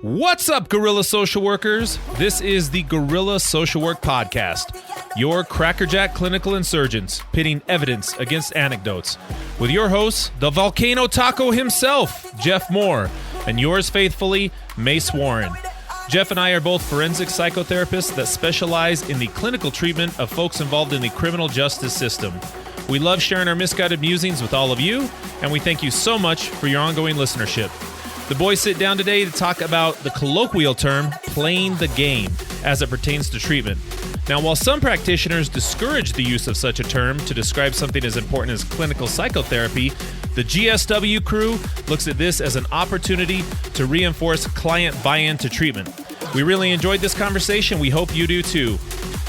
What's up, Guerrilla Social Workers? This is the Guerrilla Social Work Podcast, your crackerjack clinical insurgents pitting evidence against anecdotes, with your hosts, the Volcano Taco himself, Jeff Moore, and yours faithfully, Mace Warren. Jeff and I are both forensic psychotherapists that specialize in the clinical treatment of folks involved in the criminal justice system. We love sharing our misguided musings with all of you, and we thank you so much for your ongoing listenership. The boys sit down today to talk about the colloquial term, playing the game, as it pertains to treatment. Now, while some practitioners discourage the use of such a term to describe something as important as clinical psychotherapy, the GSW crew looks at this as an opportunity to reinforce client buy-in to treatment. We really enjoyed this conversation. We hope you do too.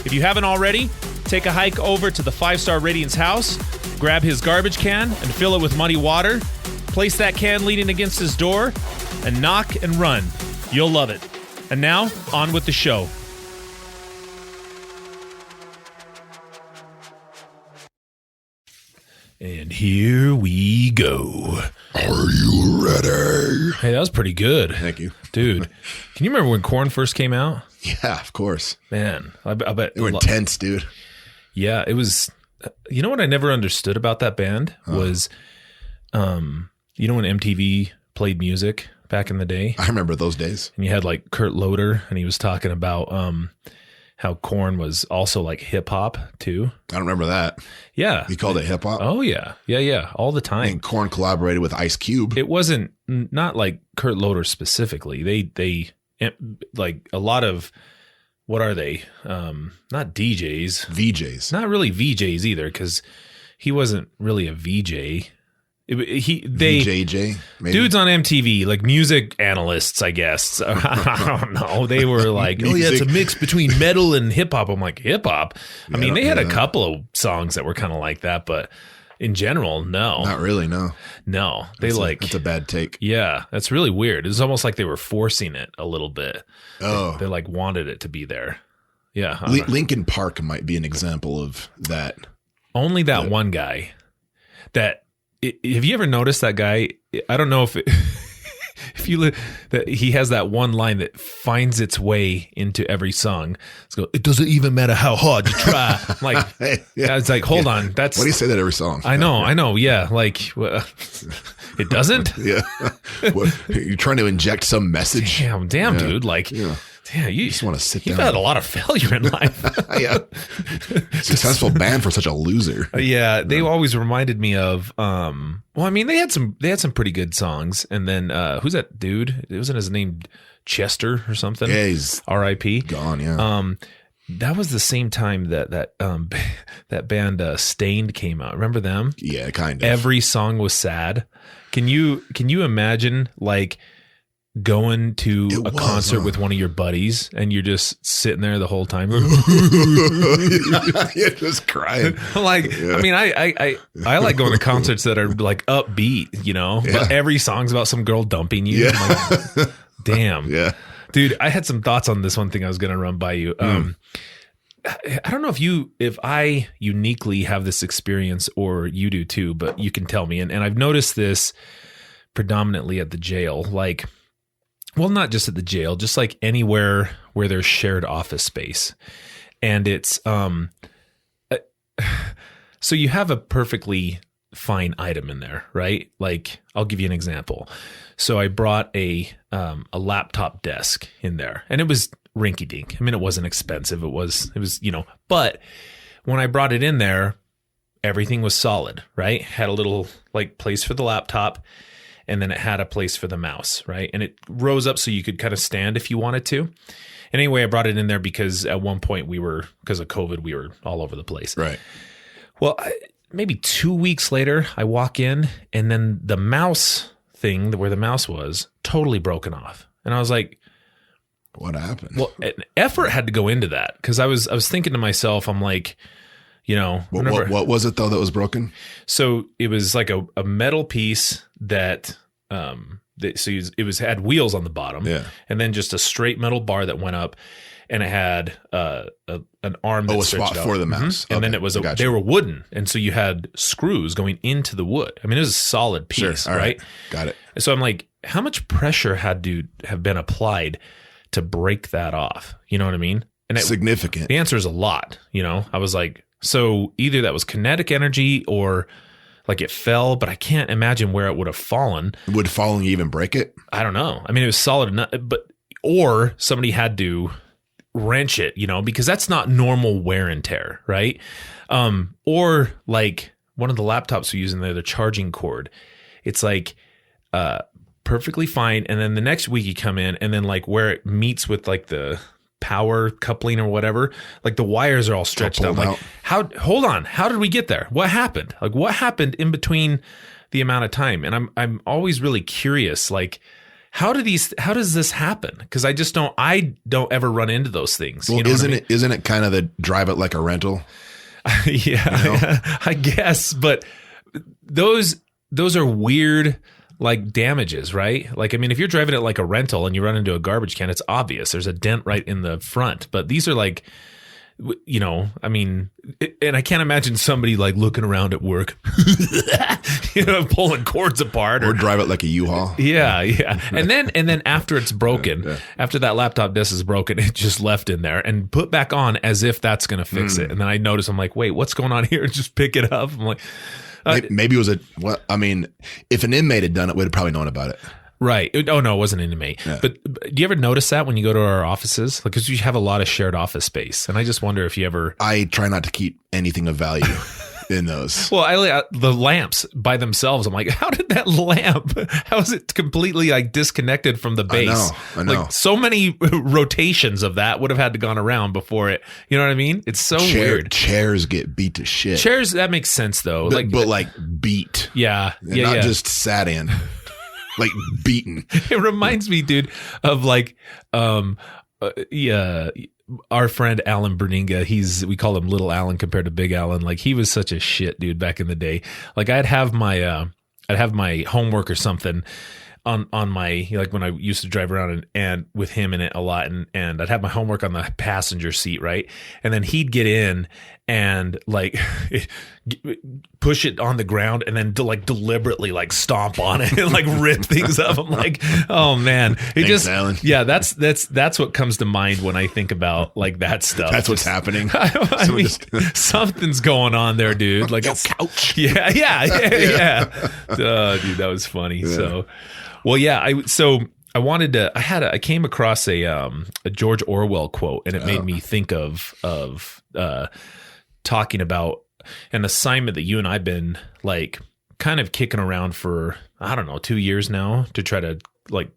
If you haven't already, take a hike over to the 5-Star Radiance house, grab his garbage can and fill it with muddy water, place that can leaning against his door, and knock and run. You'll love it. And now, on with the show. And here we go. Are you ready? Hey, that was pretty good. Thank you. Dude, can you remember when Korn first came out? Yeah, of course. Man, I bet. They were intense, dude. Yeah, it was. You know what I never understood about that band was, you know when MTV played music back in the day? I remember those days. And you had like Kurt Loder, and he was talking about how Korn was also like hip hop too. I don't remember that. Yeah. He called it hip hop? Oh, yeah. Yeah. All the time. And Korn collaborated with Ice Cube. It wasn't, not like Kurt Loder specifically. They like a lot of, what are they? Not DJs. VJs. Not really VJs either, because he wasn't really a VJ. VJJ, maybe? Dudes on MTV, like music analysts, I guess. I don't know. They were like, oh yeah, it's a mix between metal and hip hop. I'm like, hip hop? I mean, they had a couple of songs that were kind of like that, but in general, no. Not really, no. No. That's Yeah, that's really weird. It was almost like they were forcing it a little bit. Oh. They like wanted it to be there. Yeah. Linkin Park might be an example of that. Only that one guy that, have you ever noticed that guy? I don't know if that he has that one line that finds its way into every song. It doesn't even matter how hard you try. I'm like, it's like, hold on. That's, why do you say that every song? I know. Yeah. Like, it doesn't. Yeah. You're trying to inject some message. Damn, dude. Like, yeah, you just want to sit down. You've had a lot of failure in life. Yeah. Successful band for such a loser. Yeah. They always reminded me of, well, I mean, they had some pretty good songs. And then, who's that dude? It wasn't his name Chester or something. Yeah, he's R.I.P. gone. Yeah. That was the same time that band Stained came out. Remember them? Yeah, kind of. Every song was sad. Can you imagine like going to a concert with one of your buddies and you're just sitting there the whole time? You're just crying. Like, yeah. I mean, I like going to concerts that are like upbeat, you know, but every song's about some girl dumping you. Yeah. Like, damn. Yeah. Dude, I had some thoughts on this one thing I was going to run by you. I don't know if I uniquely have this experience or you do too, but you can tell me. And I've noticed this predominantly at the jail, like, well, not just at the jail, just like anywhere where there's shared office space. And it's, so you have a perfectly fine item in there, right? Like, I'll give you an example. So I brought a laptop desk in there, and it was rinky dink. I mean, it wasn't expensive. It was, but when I brought it in there, everything was solid, right? Had a little like place for the laptop, and then it had a place for the mouse, right? And it rose up so you could kind of stand if you wanted to. And anyway, I brought it in there because at one point because of COVID, we were all over the place. Right. Well, maybe 2 weeks later, I walk in, and then the mouse thing where the mouse was totally broken off. And I was like, what happened? Well, an effort had to go into that, because I was thinking to myself, I'm like, what was it though that was broken? So it was like a metal piece that had wheels on the bottom, and then just a straight metal bar that went up, and it had an arm that a stretched spot out. for the mouse. And then it was they were wooden, and so you had screws going into the wood. I mean, it was a solid piece, All right? Got it. So I'm like, how much pressure had to have been applied to break that off? You know what I mean? And Significant. The answer is a lot. I was like, so either that was kinetic energy or like it fell, but I can't imagine where it would have fallen. Would falling even break it? I don't know. I mean, it was solid enough, or somebody had to wrench it, because that's not normal wear and tear, right? Or like one of the laptops we use in there, the charging cord, it's like perfectly fine. And then the next week you come in and then like where it meets with like the power coupling or whatever, like the wires are all stretched out. Like, hold on, how did we get there? What happened? Like what happened in between the amount of time? And I'm always really curious, like how does this happen? Because I don't ever run into those things. Well, isn't it kind of the drive it like a rental? Yeah, I guess, but those are weird like damages, right? Like, I mean, if you're driving it like a rental and you run into a garbage can, it's obvious. There's a dent right in the front, but these are like, I mean, and I can't imagine somebody like looking around at work, pulling cords apart or drive it like a U-Haul. Yeah. And then after it's broken, after that laptop disc is broken, it just left in there and put back on as if that's going to fix it. And then I notice, I'm like, wait, what's going on here? Just pick it up. I'm like, maybe it was if an inmate had done it, we'd have probably known about it. Right. Oh, no, it wasn't an inmate. Yeah. But do you ever notice that when you go to our offices? Like, because we have a lot of shared office space. And I just wonder if you ever... I try not to keep anything of value in those. Well, the lamps by themselves, I'm like, how did that lamp, how is it completely like disconnected from the base? I know. Like so many rotations of that would have had to gone around before it. You know what I mean? It's so weird. Chairs get beat to shit. Chairs, that makes sense though. But beat. Yeah. Not just sat in. Like beaten. It reminds me, dude, of like, our friend Alan Berninga. We call him Little Alan compared to Big Alan. Like he was such a shit dude back in the day. Like I'd have my homework or something on my, like when I used to drive around and with him in it a lot, and I'd have my homework on the passenger seat, right? And then he'd get in and like push it on the ground and then deliberately like stomp on it and like rip things up. I'm like, oh man, Thanks, Alan. Yeah, that's what comes to mind when I think about like that stuff. That's what's happening. I mean, something's going on there, dude. Like a couch. Yeah. Dude, that was funny. Yeah. So, well, yeah. I came across a George Orwell quote, and it made me think of talking about an assignment that you and I've been like kind of kicking around for, I don't know, 2 years now to try to like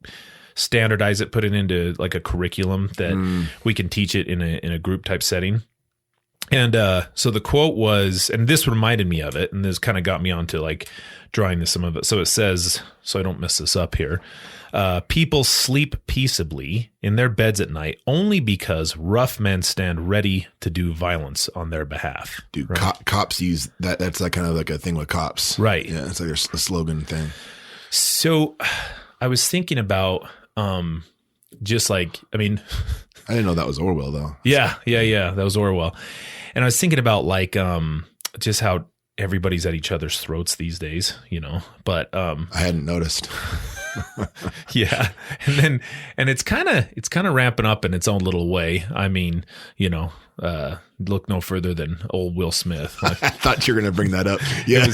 standardize it, put it into like a curriculum that we can teach it in a group type setting. And so the quote was, and this reminded me of it, and this kind of got me onto like drawing some of it. So it says, so I don't mess this up here. People sleep peaceably in their beds at night only because rough men stand ready to do violence on their behalf. Dude, right? Cops use that. That's like kind of like a thing with cops. Right. Yeah. It's like a slogan thing. So I was thinking about just like, I mean, I didn't know that was Orwell though. Yeah. That was Orwell. And I was thinking about like just how everybody's at each other's throats these days, but I hadn't noticed. Yeah. And it's kind of ramping up in its own little way. I mean, look no further than old Will Smith. I thought you were going to bring that up. Yeah.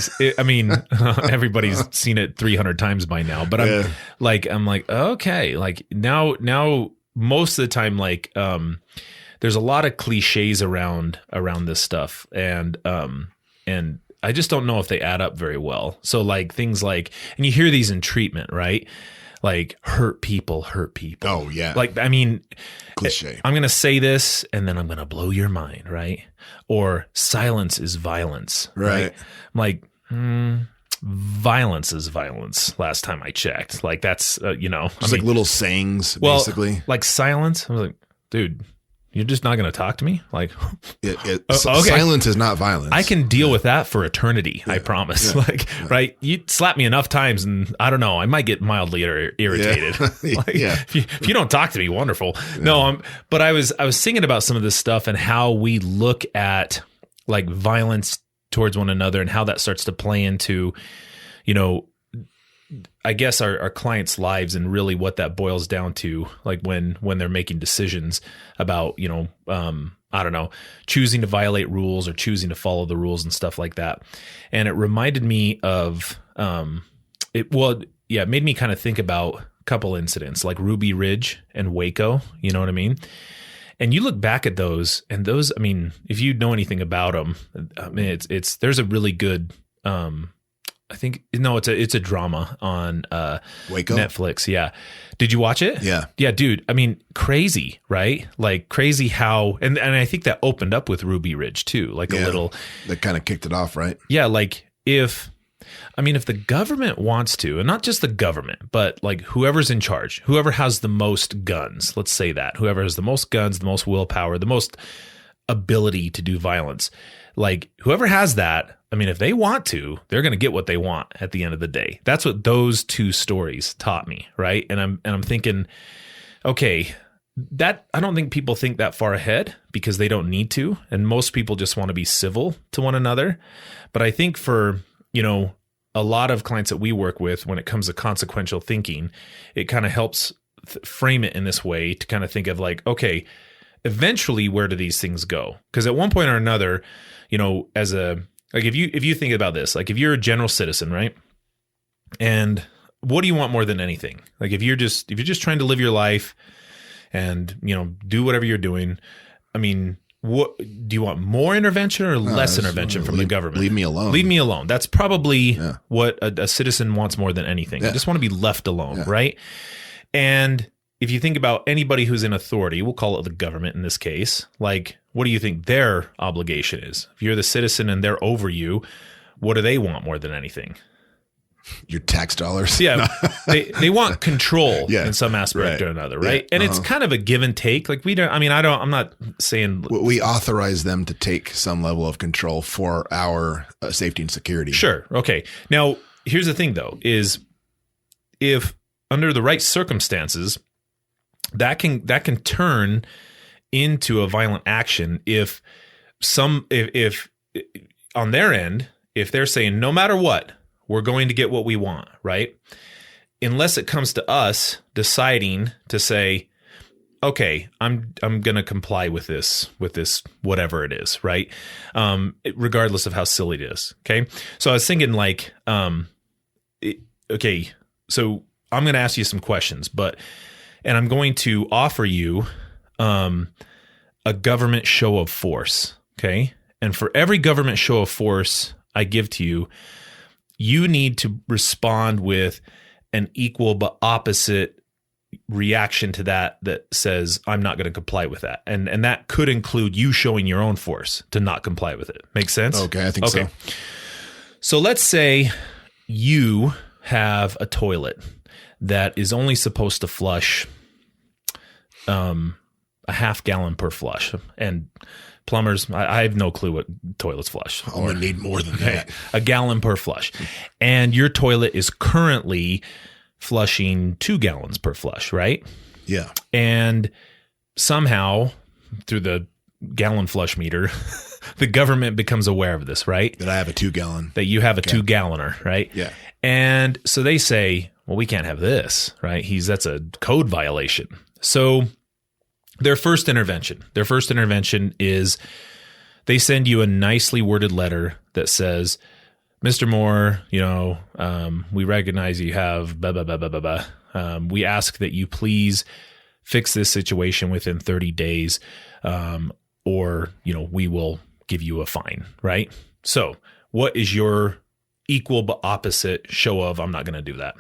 Everybody's seen it 300 times by now, but I'm like, okay, like now most of the time, like, there's a lot of cliches around this stuff. And I just don't know if they add up very well. So like things like, and you hear these in treatment, right? Like hurt people. Oh yeah. Like, I mean, cliche. I'm going to say this and then I'm going to blow your mind. Right. Or silence is violence. Right. I'm like, violence is violence. Last time I checked, like that's, just like little sayings, basically. Like silence. I was like, dude, You're just not going to talk to me? Like, okay. Silence is not violence. I can deal with that for eternity. I promise. Right. You slap me enough times and I don't know, I might get mildly irritated. If you don't talk to me, wonderful. Yeah. No, but I was thinking about some of this stuff and how we look at like violence towards one another and how that starts to play into, I guess our clients' lives and really what that boils down to, like when they're making decisions about, I don't know, choosing to violate rules or choosing to follow the rules and stuff like that. And it reminded me of, it made me kind of think about a couple incidents like Ruby Ridge and Waco, you know what I mean? And you look back at those, I mean, if you know anything about them, I mean, there's a really good, it's a drama on Waco? Netflix. Yeah. Did you watch it? Yeah. Yeah, dude. I mean, crazy, right? Like crazy how, and I think that opened up with Ruby Ridge too, like a little. That kind of kicked it off, right? Yeah. Like if the government wants to, and not just the government, but like whoever's in charge, whoever has the most guns, let's say that, whoever has the most guns, the most willpower, the most ability to do violence, like whoever has that, I mean, if they want to, they're going to get what they want at the end of the day. That's what those two stories taught me, right? And I'm thinking, okay, that I don't think people think that far ahead because they don't need to, and most people just want to be civil to one another. But I think for, a lot of clients that we work with, when it comes to consequential thinking, it kind of helps frame it in this way to kind of think of like, okay, eventually, where do these things go? Because at one point or another, like if you think about this, like if you're a general citizen, right? And what do you want more than anything? Like if you're just trying to live your life and, do whatever you're doing, I mean, what do you want, more intervention or less intervention from the government? Leave me alone. Leave me alone. That's probably what a citizen wants more than anything. They just want to be left alone, right? And if you think about anybody who's in authority, we'll call it the government in this case, like, what do you think their obligation is? If you're the citizen and they're over you, what do they want more than anything? Your tax dollars. Yeah. They want control in some aspect or another, right? Yeah. And it's kind of a give and take. Like I'm not saying. We authorize them to take some level of control for our safety and security. Sure. Okay. Now, here's the thing though, is if under the right circumstances, that can turn into a violent action if on their end, if they're saying no matter what, we're going to get what we want, right? Unless it comes to us deciding to say, okay, I'm going to comply with this whatever it is, right? Regardless of how silly it is. Okay, so I was thinking like, okay, so I'm going to ask you some questions, and I'm going to offer you a government show of force, okay? And for every government show of force I give to you, you need to respond with an equal but opposite reaction to that says, I'm not going to comply with that. And that could include you showing your own force to not comply with it. Make sense? Okay, I think so. So let's say you have a toilet that is only supposed to flush a half gallon per flush. And plumbers, I have no clue what toilets flush. I'm going to need more than that. A gallon per flush. And your toilet is currently flushing 2 gallons per flush, right? Yeah. And somehow, through the gallon flush meter, the government becomes aware of this, right? That I have a 2-gallon. That you have a 2-galloner, right? Yeah. And so they say, well, we can't have this, right? That's a code violation. So their first intervention is they send you a nicely worded letter that says, Mr. Moore, we recognize you have blah, blah, blah, blah, blah, blah. We ask that you please fix this situation within 30 days, or, we will give you a fine, right? So what is your equal but opposite show of, I'm not going to do that?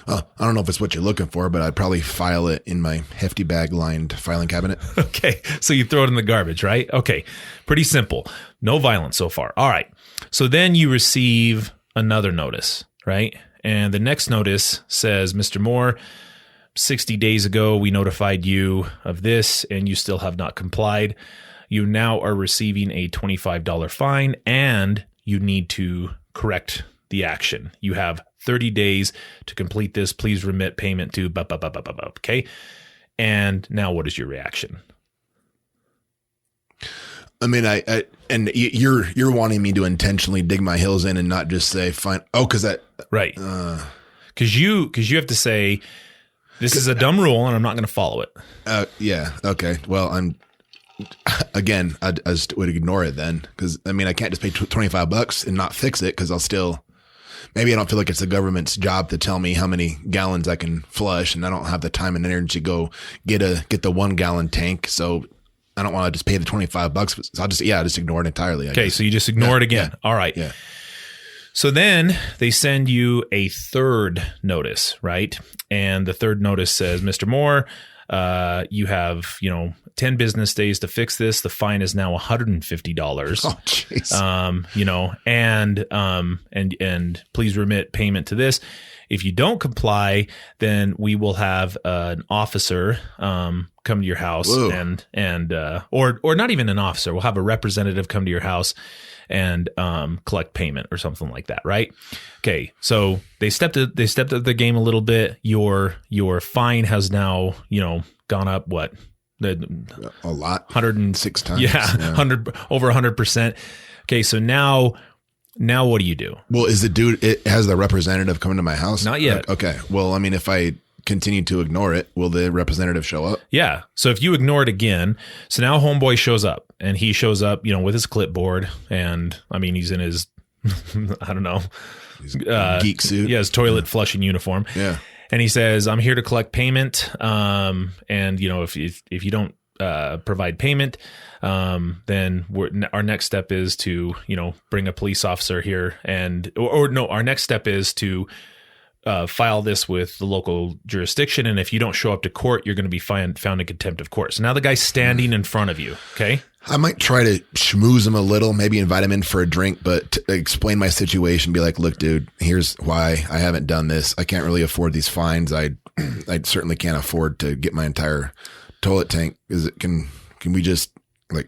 I don't know if it's what you're looking for, but I'd probably file it in my hefty bag lined filing cabinet. Okay. So you throw it in the garbage, right? Okay. Pretty simple. No violence so far. All right. So then you receive another notice, right? And the next notice says, Mr. Moore, 60 days ago, we notified you of this and you still have not complied. You now are receiving a $25 fine and you need to correct the action. You have 30 days to complete this. Please remit payment to okay? And now what is your reaction? I mean, and you're wanting me to intentionally dig my heels in and not just say fine. Oh, because that right. Because you have to say this is a dumb rule and I'm not going to follow it. Yeah. Okay. Well, I just would ignore it then, because I mean I can't just pay $25 and not fix it, because I'll still. Maybe I don't feel like it's the government's job to tell me how many gallons I can flush, and I don't have the time and energy to go get the 1 gallon tank. So I don't want to just pay the $25. So I'll just ignore it entirely. Okay. So you just ignore it again. Yeah. All right. Yeah. So then they send you a third notice, right? And the third notice says, Mr. Moore, you have, 10 business days to fix this. The fine is now $150. Oh, jeez. And please remit payment to this. If you don't comply, then we will have an officer come to your house. Whoa. or not even an officer. We'll have a representative come to your house and collect payment or something like that, right? Okay, so they stepped up the game a little bit. Your fine has now gone up what? A lot, 106 times. Yeah, 100 over 100%. Okay, so now what do you do? Well, it has the representative coming to my house? Not yet. Okay. Well, I mean, if I continue to ignore it, will the representative show up? Yeah. So if you ignore it again, so now homeboy shows up, and he shows up, with his clipboard, and I mean, he's in his, I don't know, geek suit. Yeah, his toilet flushing uniform. Yeah. And he says, I'm here to collect payment. And if you don't provide payment, then our next step is to, bring a police officer here, and, our next step is to file this with the local jurisdiction. And if you don't show up to court, you're going to be found in contempt of court. So now the guy's standing in front of you. Okay. I might try to schmooze him a little, maybe invite him in for a drink, but to explain my situation, be like, look, dude, here's why I haven't done this. I can't really afford these fines. I certainly can't afford to get my entire toilet tank. Can we just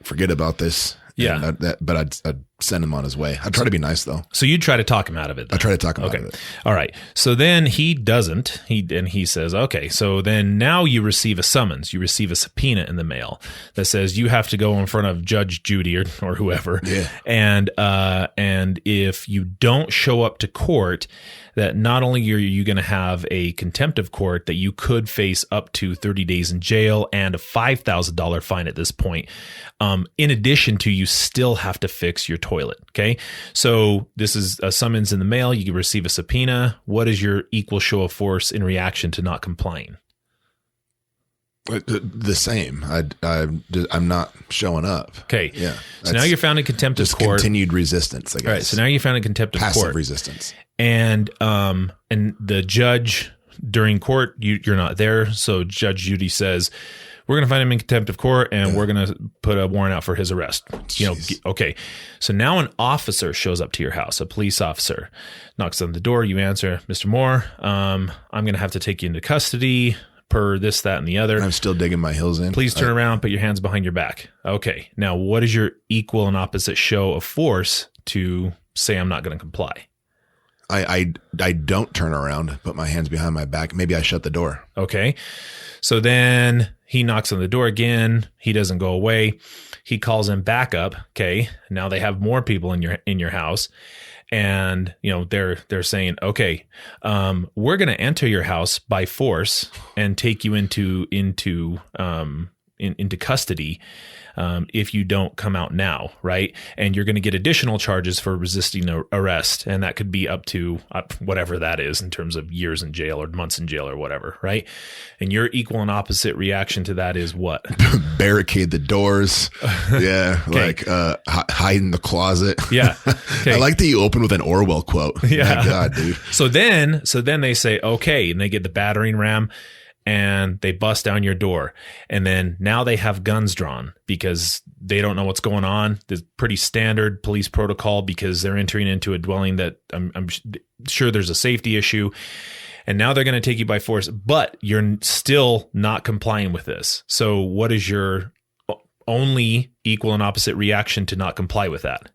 forget about this? Yeah. But I'd send him on his way. I'd try to be nice though. So you'd try to talk him out of it. I try to talk him out of it. All right. So then he doesn't. He says, okay, so then now you receive a summons. You receive a subpoena in the mail that says you have to go in front of Judge Judy or whoever. Yeah. And if you don't show up to court, that not only are you going to have a contempt of court, that you could face up to 30 days in jail and a $5,000 fine at this point. In addition to, you still have to fix your toilet. Okay. So this is a summons in the mail. You can receive a subpoena. What is your equal show of force in reaction to not complying? The same. I'm not showing up. Okay. Yeah. So now you're found in contempt of court. Continued resistance, I guess. All right. So now you're found in contempt of court. Passive resistance. And the judge during court, you're not there. So Judge Judy says, we're going to find him in contempt of court, and we're going to put a warrant out for his arrest. Okay. So now an officer shows up to your house, a police officer, knocks on the door. You answer, Mr. Moore, I'm going to have to take you into custody per this, that, and the other. I'm still digging my heels in. Please turn around, put your hands behind your back. Okay. Now, what is your equal and opposite show of force to say I'm not going to comply? I don't turn around, put my hands behind my back. Maybe I shut the door. Okay. So then he knocks on the door again. He doesn't go away. He calls him back up. Okay. Now they have more people in your house, and they're saying, okay, we're going to enter your house by force and take you into custody. If you don't come out now, right? And you're going to get additional charges for resisting arrest. And that could be up to whatever that is in terms of years in jail or months in jail or whatever, right? And your equal and opposite reaction to that is what? Barricade the doors. Yeah. Okay. Hide in the closet. Yeah. Okay. I like that you open with an Orwell quote. Yeah. My God, dude. So then they say, okay. And they get the battering ram, and they bust down your door. And then now they have guns drawn because they don't know what's going on. There's pretty standard police protocol because they're entering into a dwelling that I'm sure there's a safety issue. and now they're going to take you by force, but you're still not complying with this. So what is your only equal and opposite reaction to not comply with that?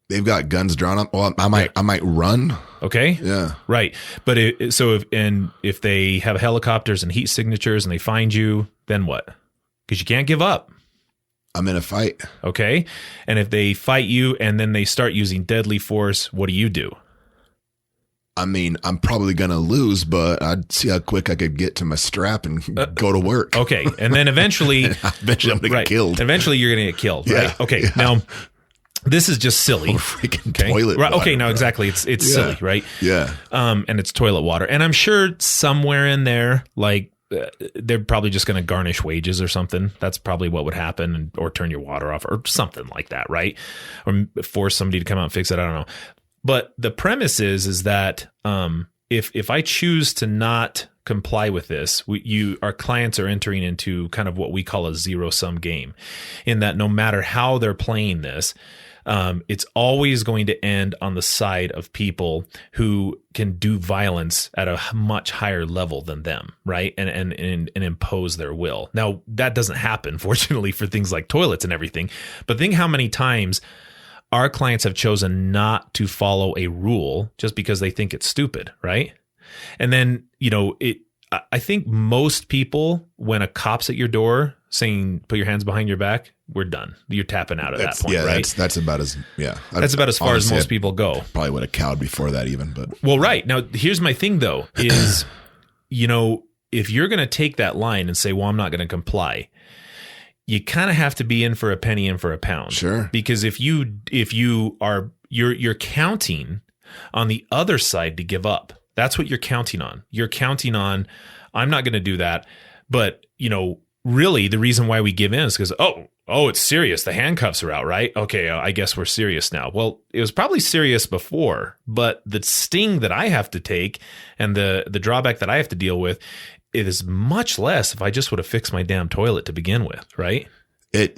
They've got guns drawn up. Well, I might run. Okay. Yeah. Right. But if they have helicopters and heat signatures and they find you, then what? Because you can't give up. I'm in a fight. Okay. And if they fight you and then they start using deadly force, what do? I mean, I'm probably going to lose, but I'd see how quick I could get to my strap and go to work. Okay. And then eventually, I'm going to get killed. Eventually you're going to get killed. Yeah. Right. Okay. Yeah. Now, this is just silly. Freaking Okay. toilet Right. water, Okay. Now, bro. exactly. It's silly, right? Yeah. And it's toilet water. And I'm sure somewhere in there, like, they're probably just going to garnish wages or something. That's probably what would happen, or turn your water off or something like that, right? Or force somebody to come out and fix it. I don't know. But the premise is that if I choose to not comply with this, our clients are entering into kind of what we call a zero-sum game, in that no matter how they're playing this, it's always going to end on the side of people who can do violence at a much higher level than them, right? And impose their will. Now, that doesn't happen, fortunately, for things like toilets and everything. But think how many times our clients have chosen not to follow a rule just because they think it's stupid, right? And then, I think most people, when a cop's at your door saying, put your hands behind your back, we're done. You're tapping out at that point, right? That's about as, That's about as far as most people go. Probably would have cowed before that even, but. Well, right. Now, here's my thing, though, is, if you're going to take that line and say, well, I'm not going to comply, you kind of have to be in for a penny, in for a pound. Sure. Because if you're counting on the other side to give up. That's what you're counting on. You're counting on, I'm not going to do that. But, really the reason why we give in is because, oh, it's serious. The handcuffs are out, right? Okay, I guess we're serious now. Well, it was probably serious before, but the sting that I have to take and the drawback that I have to deal with, it is much less if I just would have fixed my damn toilet to begin with, right?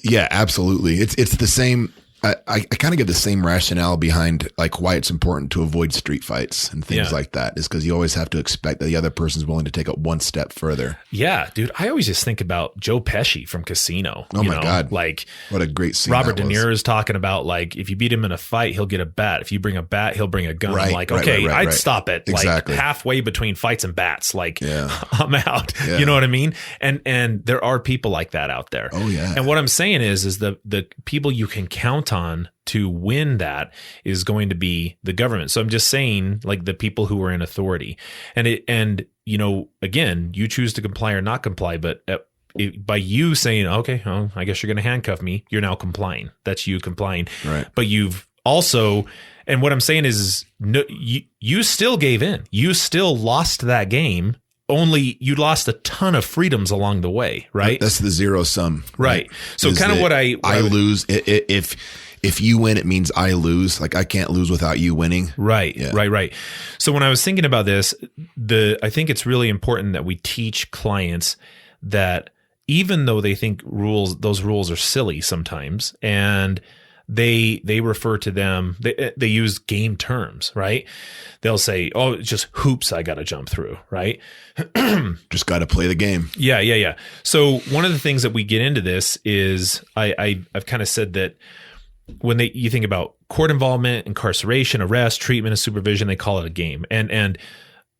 Yeah, absolutely. It's the same. I kind of give the same rationale behind like why it's important to avoid street fights and things like that, is because you always have to expect that the other person's willing to take it one step further. Yeah, dude. I always just think about Joe Pesci from Casino. Oh my God. Like, what a great scene. Robert De Niro is talking about, like, if you beat him in a fight, he'll get a bat. If you bring a bat, he'll bring a gun. Right, I'm like, right, okay, right. I'd stop it Exactly. like halfway between fights and bats. Like, I'm out. Yeah. You know what I mean? And there are people like that out there. Oh yeah. And what I'm saying is the people you can count on to win that is going to be the government. So I'm just saying, like, the people who are in authority, and again, you choose to comply or not comply, but by you saying, okay, I guess you're going to handcuff me, you're now complying. That's you complying. Right. But you've also, and what I'm saying is no, you still gave in. You still lost that game. Only you lost a ton of freedoms along the way, right? That's the zero sum. Right. So kind of what I lose. If you win, it means I lose. Like, I can't lose without you winning. Right. Yeah. Right. So when I was thinking about this, I think it's really important that we teach clients that even though they think those rules are silly sometimes, and they refer to them, they use game terms, right? They'll say, oh, it's just hoops I got to jump through, right? Just got to play the game. Yeah. So one of the things that we get into this is I've kind of said that when you think about court involvement, incarceration, arrest, treatment, and supervision, they call it a game. And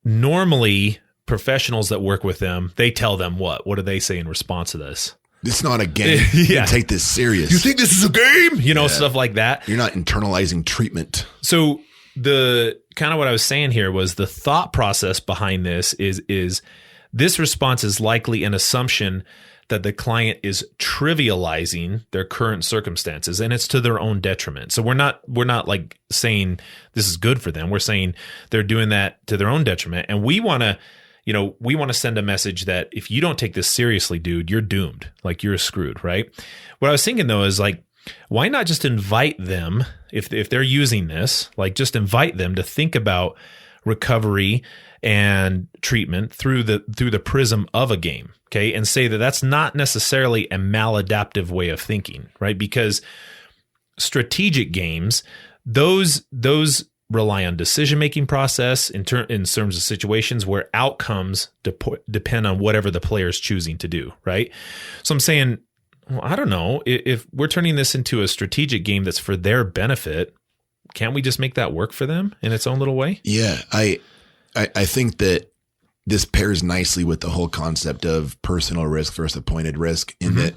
normally professionals that work with them, they tell them what? What do they say in response to this? It's not a game. You take this serious. You think this is a game? Stuff like that. You're not internalizing treatment. So the kind of what I was saying here was the thought process behind this is this response is likely an assumption that the client is trivializing their current circumstances, and it's to their own detriment. So we're not like saying this is good for them. We're saying they're doing that to their own detriment. And we want to send a message that if you don't take this seriously, dude, you're doomed. Like, you're screwed, right? What I was thinking though is, like, why not just invite them, if they're using this, like, just invite them to think about recovery and treatment through the prism of a game, okay? And say that that's not necessarily a maladaptive way of thinking, right? Because strategic games, those rely on decision-making process in terms of situations where outcomes depend on whatever the player is choosing to do, right? So I'm saying, well, I don't know, if we're turning this into a strategic game that's for their benefit, can't we just make that work for them in its own little way? Yeah, I think that this pairs nicely with the whole concept of personal risk versus appointed risk, in that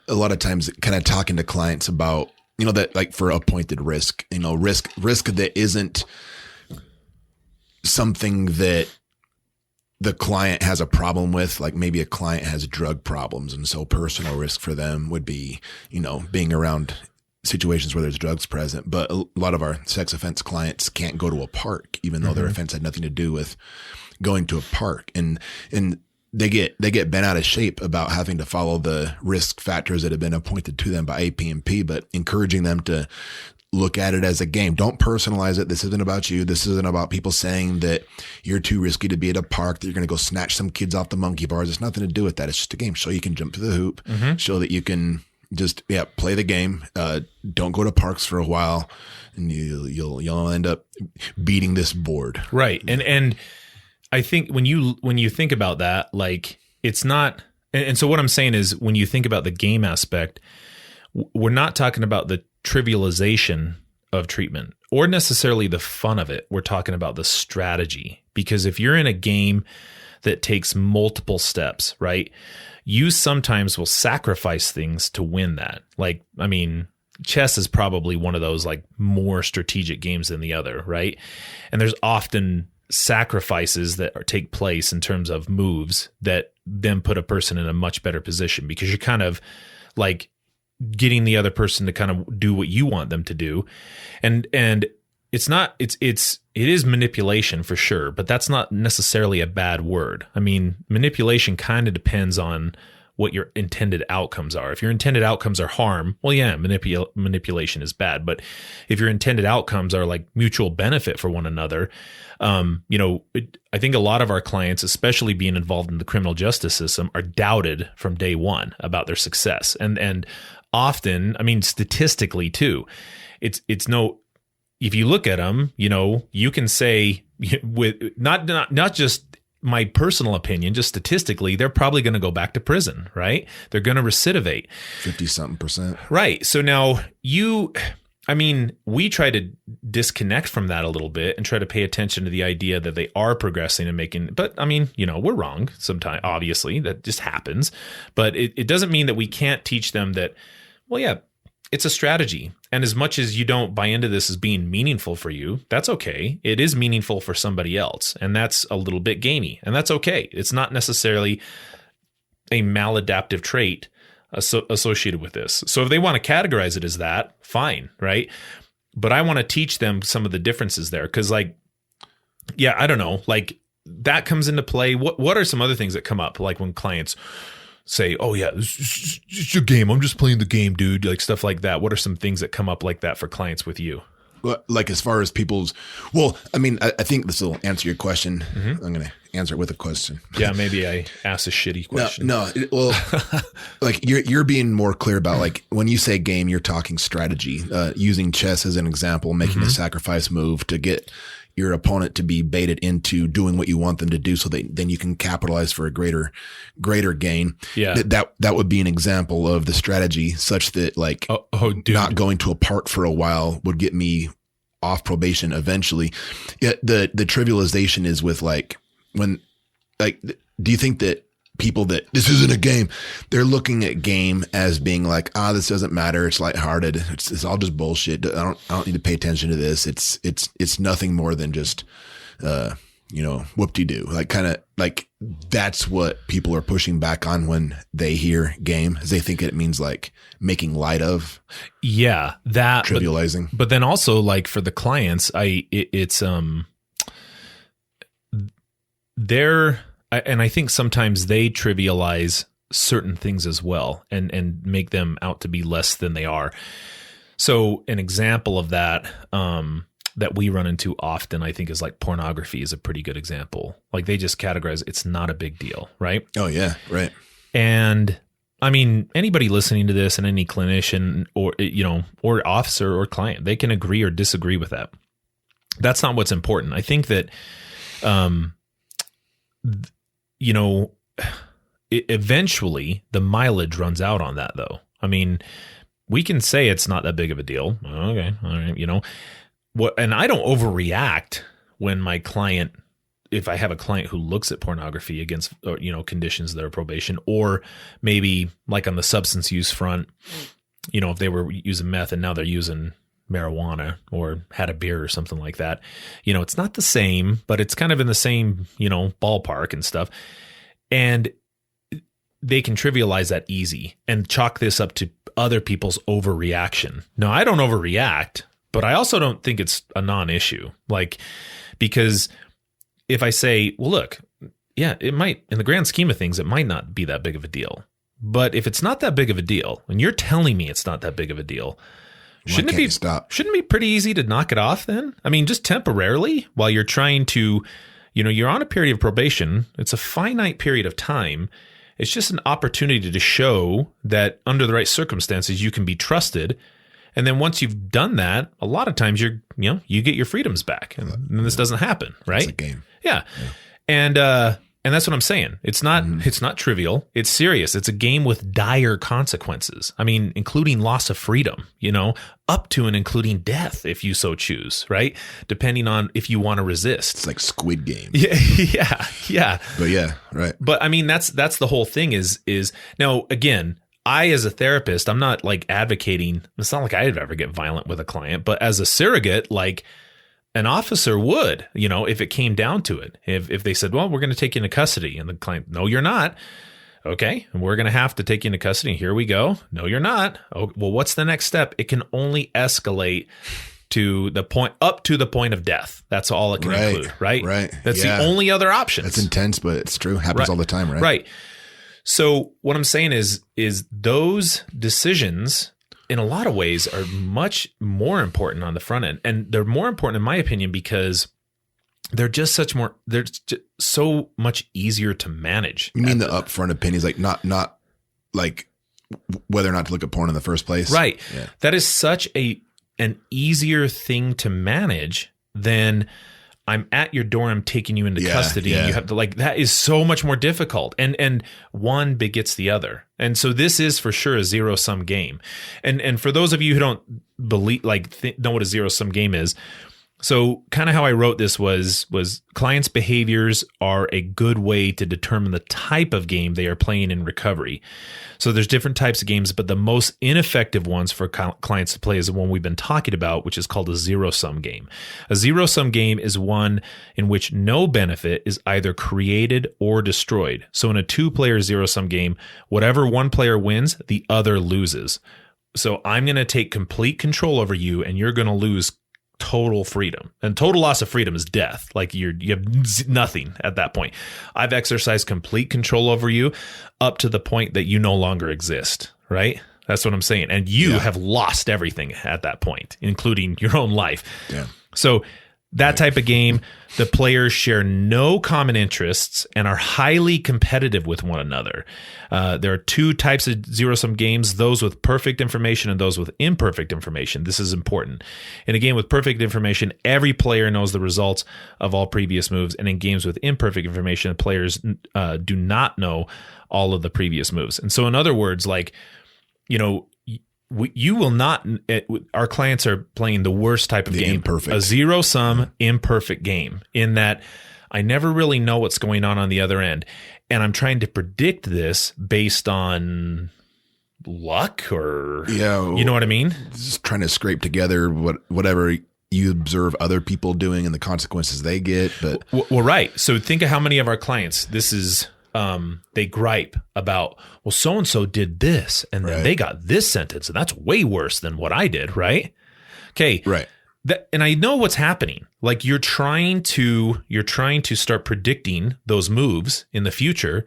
a lot of times kind of talking to clients about, that like for appointed risk, risk that isn't something that the client has a problem with. Like maybe a client has drug problems. And so personal risk for them would be, being around situations where there's drugs present. But a lot of our sex offense clients can't go to a park, even though their offense had nothing to do with going to a park. And they get bent out of shape about having to follow the risk factors that have been appointed to them by AP&P, but encouraging them to look at it as a game. Don't personalize it. This isn't about you. This isn't about people saying that you're too risky to be at a park, that you're going to go snatch some kids off the monkey bars. It's nothing to do with that. It's just a game. Show you can jump through the hoop, show that you can just, play the game. Don't go to parks for a while, and you'll end up beating this board. Right. And I think when you think about that, like it's not, and so what I'm saying is when you think about the game aspect, we're not talking about the trivialization of treatment or necessarily the fun of it. We're talking about the strategy, because if you're in a game that takes multiple steps, right, you sometimes will sacrifice things to win that. Like, I mean, chess is probably one of those like more strategic games than the other, right? And there's often sacrifices that take place in terms of moves that then put a person in a much better position, because you're kind of like getting the other person to kind of do what you want them to do. And it is manipulation for sure, but that's not necessarily a bad word. I mean, manipulation kind of depends on what your intended outcomes are. If your intended outcomes are harm, well, yeah, manipulation is bad. But if your intended outcomes are like mutual benefit for one another, I think a lot of our clients, especially being involved in the criminal justice system, are doubted from day one about their success. And often, I mean, statistically too, it's no, if you look at them, you can say with not just my personal opinion, just statistically, they're probably going to go back to prison, right? They're going to recidivate 50-something%. Right. So now we try to disconnect from that a little bit and try to pay attention to the idea that they are progressing and making, but I mean, we're wrong sometimes, obviously that just happens, but it doesn't mean that we can't teach them that, well, yeah, it's a strategy. And as much as you don't buy into this as being meaningful for you, that's okay. It is meaningful for somebody else. And that's a little bit gamey, and that's okay. It's not necessarily a maladaptive trait associated with this. So if they want to categorize it as that, fine, right? But I want to teach them some of the differences there. Cause I don't know, like that comes into play. What are some other things that come up? Like when clients say, oh yeah, it's just a game. I'm just playing the game, dude. Like stuff like that. What are some things that come up like that for clients with you? Well, like as far as I think this will answer your question. I'm going to answer it with a question. Yeah, maybe I asked a shitty question. Like you're being more clear about like when you say game, you're talking strategy, using chess as an example, making a sacrifice move to get your opponent to be baited into doing what you want them to do, so then you can capitalize for a greater gain. Yeah. That would be an example of the strategy, such that like not going to a park for a while would get me off probation eventually. Yeah, the trivialization is with like when like, do you think that people that this isn't a game, they're looking at game as being like, this doesn't matter. It's lighthearted. It's all just bullshit. I don't need to pay attention to this. It's nothing more than just, whoop-de-doo. Like kind of like that's what people are pushing back on when they hear game, is they think it means like making light of. Yeah. That trivializing. But then also like for the clients, and I think sometimes they trivialize certain things as well and make them out to be less than they are. So an example of that that we run into often, I think, is like pornography is a pretty good example. Like they just categorize it's not a big deal, right? Oh yeah, right. And I mean, anybody listening to this and any clinician or officer or client, they can agree or disagree with that. that's not what's important. I think that, eventually the mileage runs out on that, though. I mean, we can say it's not that big of a deal. Okay. All right. And I don't overreact when my client, if I have a client who looks at pornography against, conditions of their probation, or maybe like on the substance use front, if they were using meth and now they're using marijuana or had a beer or something like that, it's not the same, but it's kind of in the same, ballpark and stuff. And they can trivialize that easy and chalk this up to other people's overreaction. No, I don't overreact, but I also don't think it's a non-issue. Because if I say, well, look, yeah, it might, in the grand scheme of things, it might not be that big of a deal. But if it's not that big of a deal, and you're telling me it's not that big of a deal, shouldn't it be pretty easy to knock it off then? I mean, just temporarily while you're trying to, you're on a period of probation. It's a finite period of time. It's just an opportunity to show that under the right circumstances, you can be trusted. And then once you've done that, a lot of times you get your freedoms back, and then this doesn't happen, right? It's a game. Yeah. And that's what I'm saying. It's not trivial. It's serious. It's a game with dire consequences. I mean, including loss of freedom, up to and including death if you so choose, right? Depending on if you want to resist. It's like Squid Game. Yeah. But yeah, right. But I mean, that's the whole thing is now, again, I, as a therapist, I'm not like advocating. It's not like I'd ever get violent with a client, but as a surrogate, like an officer would, if it came down to it, if they said, well, we're going to take you into custody, and the client, no, you're not. Okay. And we're going to have to take you into custody. Here we go. No, you're not. Oh, well, what's the next step? It can only escalate up to the point of death. That's all it can include, right? Right. That's the only other option. That's intense, but it's true. Happens all the time, right? Right. So what I'm saying is those decisions in a lot of ways are much more important on the front end. And they're more important in my opinion because they're just so much easier to manage. You mean the upfront opinions, like not like whether or not to look at porn in the first place? Right. Yeah. That is such an easier thing to manage than I'm at your door, I'm taking you into custody. And you have to that is so much more difficult. And one begets the other. And so this is for sure a zero sum game. And for those of you who don't believe, know what a zero sum game is. So kind of how I wrote this was clients' behaviors are a good way to determine the type of game they are playing in recovery. So there's different types of games, but the most ineffective ones for clients to play is the one we've been talking about, which is called a zero-sum game. A zero-sum game is one in which no benefit is either created or destroyed. So in a two-player zero-sum game, whatever one player wins, the other loses. So I'm going to take complete control over you, and you're going to lose total freedom, and total loss of freedom is death. Like you have nothing at that point. I've exercised complete control over you up to the point that you no longer exist. Right. That's what I'm saying. And you have lost everything at that point, including your own life. Yeah. So that type of game, the players share no common interests and are highly competitive with one another. There are two types of zero-sum games, those with perfect information and those with imperfect information. This is important. In a game with perfect information, every player knows the results of all previous moves. And in games with imperfect information, the players do not know all of the previous moves. And so in other words, you will not, our clients are playing the worst type of game, a zero-sum imperfect game, in that I never really know what's going on the other end. And I'm trying to predict this based on luck or, you know what I mean? Just trying to scrape together whatever you observe other people doing and the consequences they get. But well, right. So think of how many of our clients, this is, they gripe about, well, so-and-so did this and then they got this sentence and that's way worse than what I did. Right. Okay. Right. And I know what's happening. Like you're trying to start predicting those moves in the future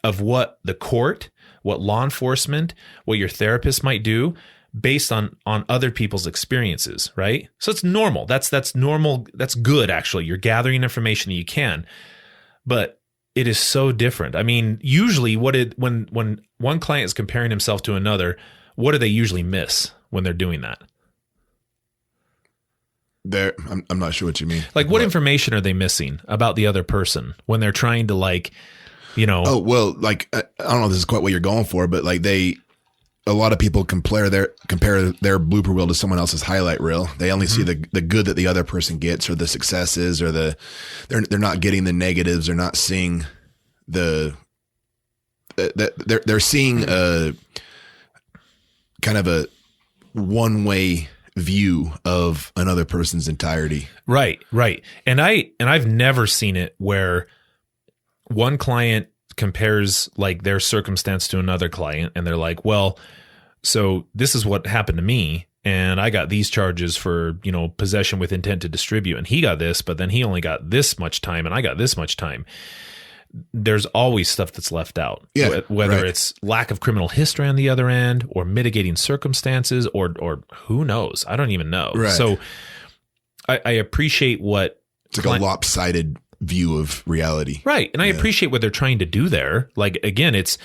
of what the court, what law enforcement, what your therapist might do based on other people's experiences. Right. So it's normal. That's normal. That's good. Actually, you're gathering information that you can, but it is so different. I mean, usually when one client is comparing himself to another, what do they usually miss when they're doing that? I'm not sure what you mean. Like, what information are they missing about the other person when they're trying to, like, Oh, well, like, I don't know if this is quite what you're going for, but like a lot of people compare their blooper reel to someone else's highlight reel. They only see the good that the other person gets, or the successes, or they're not getting the negatives. They're not seeing they're seeing a kind of a one-way view of another person's entirety. Right. And I've never seen it where one client compares like their circumstance to another client, and they're like, well, so this is what happened to me, and I got these charges for, possession with intent to distribute, and he got this, but then he only got this much time and I got this much time. There's always stuff that's left out, whether it's lack of criminal history on the other end, or mitigating circumstances, or who knows? I don't even know. Right. So I appreciate what it's like a lopsided view of reality. Right. And I appreciate what they're trying to do there. Like, again, it's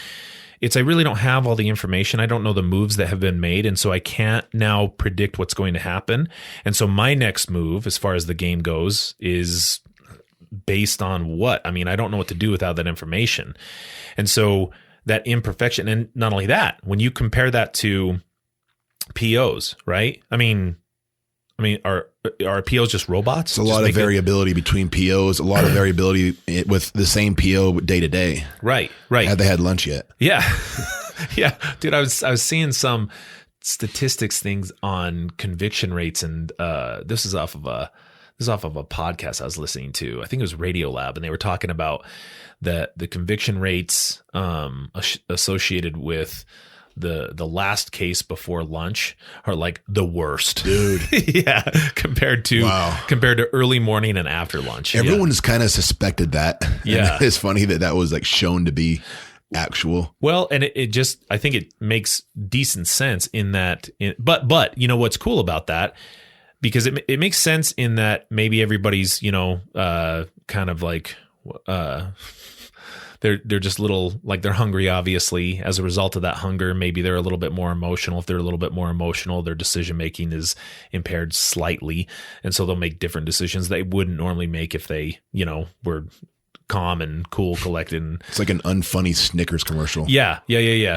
I really don't have all the information. I don't know the moves that have been made. And so I can't now predict what's going to happen. And so my next move, as far as the game goes, is based on what? I mean, I don't know what to do without that information. And so that imperfection, and not only that, when you compare that to POs, right? I mean, are POs just robots? It's a lot of variability between POs, a lot of variability with the same PO day to day. Right. Had they had lunch yet? Yeah. Yeah. Dude, I was seeing some statistics things on conviction rates, and this is off of a podcast I was listening to. I think it was Radiolab, and they were talking about the conviction rates associated with the last case before lunch are like the worst, dude. Yeah, compared to early morning and after lunch. Everyone's kind of suspected that. Yeah, and it's funny that was like shown to be actual. Well, and it just, I think it makes decent sense in that. But you know what's cool about that? Because it makes sense in that maybe everybody's kind of like they're just little, like, they're hungry, obviously. As a result of that hunger, maybe they're a little bit more emotional. If they're a little bit more emotional, their decision making is impaired slightly, and so they'll make different decisions they wouldn't normally make if they were calm and cool, collected. It's like an unfunny Snickers commercial. Yeah.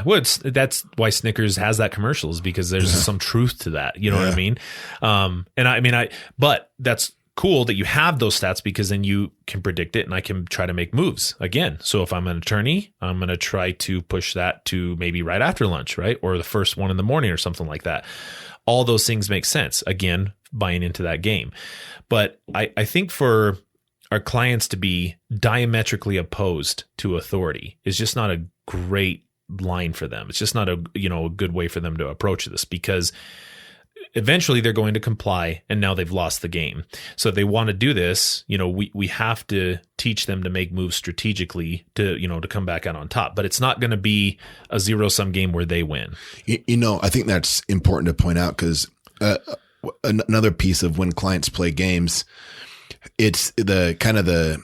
Well, that's why Snickers has that commercial, is because there's some truth to that. You know what I mean? But that's cool that you have those stats, because then you can predict it, and I can try to make moves again. So if I'm an attorney, I'm going to try to push that to maybe right after lunch, right? Or the first one in the morning or something like that. All those things make sense. Again, buying into that game. But I think for our clients to be diametrically opposed to authority is just not a great line for them. It's just not a good way for them to approach this, because eventually they're going to comply, and now they've lost the game. So if they want to do this, we have to teach them to make moves strategically to come back out on top. But it's not going to be a zero-sum game where they win. I think that's important to point out, because another piece of when clients play games, it's the kind of the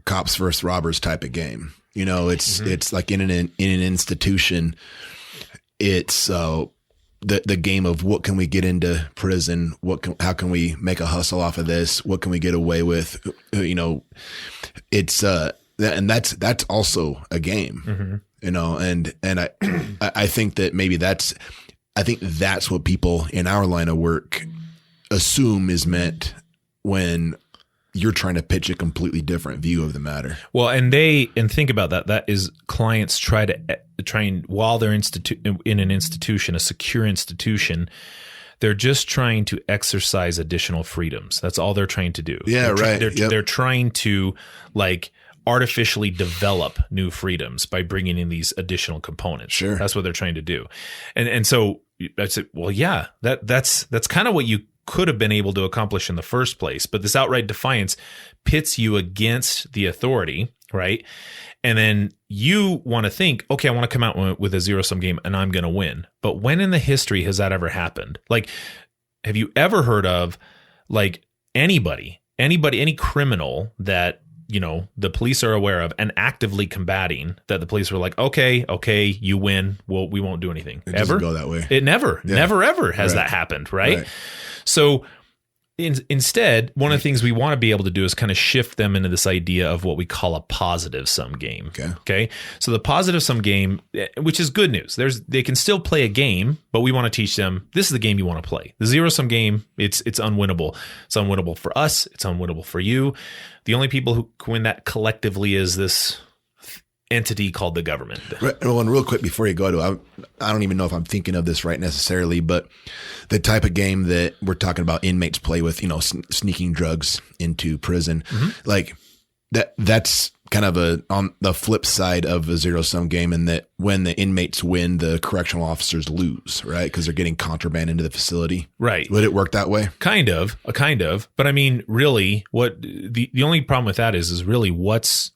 cops versus robbers type of game. It's like in an institution, it's the game of what can we get into prison? How can we make a hustle off of this? What can we get away with? It's and that's also a game. And I think that maybe that's what people in our line of work assume is meant when you're trying to pitch a completely different view of the matter. Well, and think about that. That is, clients try and while they're in an institution, a secure institution, they're just trying to exercise additional freedoms. That's all they're trying to do. Yeah, right. They're trying to, like, artificially develop new freedoms by bringing in these additional components. Sure. That's what they're trying to do. And so I said, well, yeah, that's kind of what you could have been able to accomplish in the first place. But this outright defiance pits you against the authority, right? And then you want to think, okay, I want to come out with a zero-sum game and I'm going to win. But when in the history has that ever happened? Like, have you ever heard of, like, anybody, any criminal that, the police are aware of and actively combating, that the police were like, okay, you win. Well, we won't do anything. It doesn't go that way. It never ever has that happened, right? So Instead, one of the things we want to be able to do is kind of shift them into this idea of what we call a positive sum game. Okay. So the positive sum game, which is good news. They can still play a game, but we want to teach them this is the game you want to play. The zero sum game, it's unwinnable. It's unwinnable for us. It's unwinnable for you. The only people who win that collectively is this entity called the government. Right. Well, and real quick before you go to, I don't even know if I'm thinking of this right necessarily, but the type of game that we're talking about inmates play with, sneaking drugs into prison, like that's kind of on the flip side of a zero sum game, in that when the inmates win, the correctional officers lose, right? Because they're getting contraband into the facility. Right. Would it work that way? Kind of. But I mean, really, what the only problem with that is really what's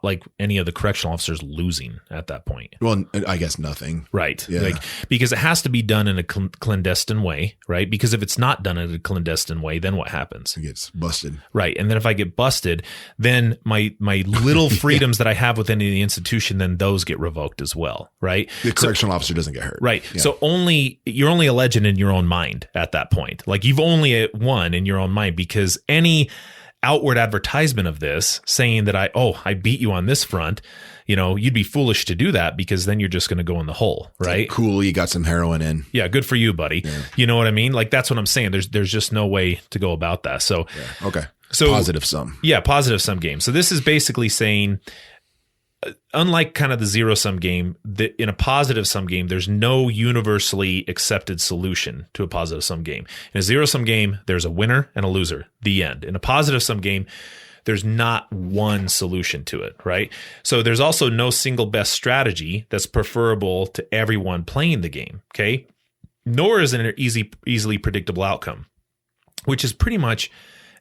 like any of the correctional officers losing at that point? Well, I guess nothing. Right. Yeah. Like, because it has to be done in a clandestine way, right? Because if it's not done in a clandestine way, then what happens? It gets busted. Right. And then if I get busted, then my little freedoms that I have within the institution, then those get revoked as well. Right. The correctional officer doesn't get hurt. Right. Yeah. So you're only a legend in your own mind at that point. Like, you've only won in your own mind, because any outward advertisement of this saying that I beat you on this front, you'd be foolish to do that, because then you're just going to go in the hole. Right. Like, cool. You got some heroin in. Yeah. Good for you, buddy. Yeah. You know what I mean? Like, that's what I'm saying. There's just no way to go about that. So, yeah. Okay. So positive sum. Yeah. Positive sum game. So this is basically saying, unlike kind of the zero sum game, in a positive sum game, there's no universally accepted solution to a positive sum game. In a zero sum game, there's a winner and a loser. The end. In a positive sum game, there's not one solution to it, right? So there's also no single best strategy that's preferable to everyone playing the game, okay? Nor is it an easily predictable outcome, which is pretty much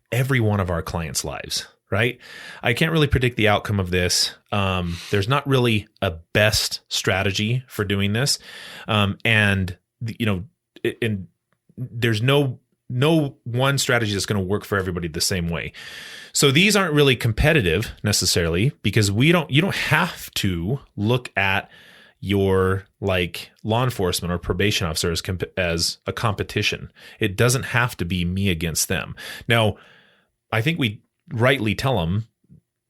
every one of our clients' lives, right? I can't really predict the outcome of this. There's not really a best strategy for doing this. And there's no one strategy that's going to work for everybody the same way. So these aren't really competitive necessarily, because you don't have to look at your like law enforcement or probation officer as a competition. It doesn't have to be me against them. Now, I think we rightly tell them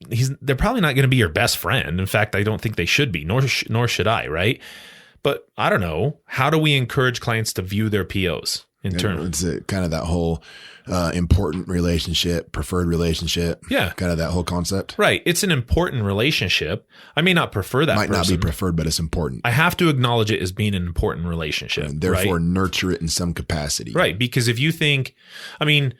they're probably not going to be your best friend. In fact, I don't think they should be, nor should I, right? But I don't know. How do we encourage clients to view their POs in turn? It's kind of that whole important relationship, preferred relationship. Yeah. Kind of that whole concept. Right. It's an important relationship. I may not prefer that Might person. not be preferred, but it's important. I have to acknowledge it as being an important relationship. And therefore right? nurture it in some capacity. Right. Because if you think, in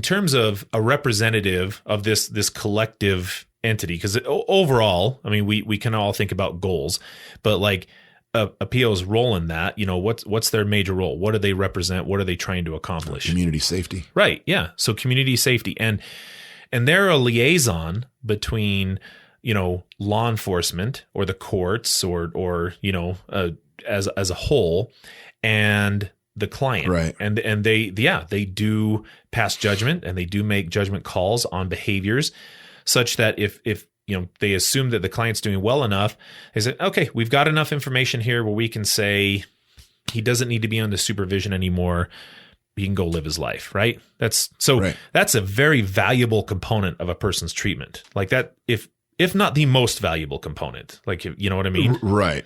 terms of a representative of this collective entity, because overall, we can all think about goals, but like a PO's role in that, what's their major role? What do they represent? What are they trying to accomplish? Community safety. Right. Yeah. So community safety, and they're a liaison between, law enforcement or the courts or as a whole, and the client. Right. And they do pass judgment, and they do make judgment calls on behaviors, such that if they assume that the client's doing well enough, they say, okay, we've got enough information here where we can say he doesn't need to be under supervision anymore. He can go live his life. Right. That's a very valuable component of a person's treatment. Like that, if not the most valuable component, like, you know what I mean? Right.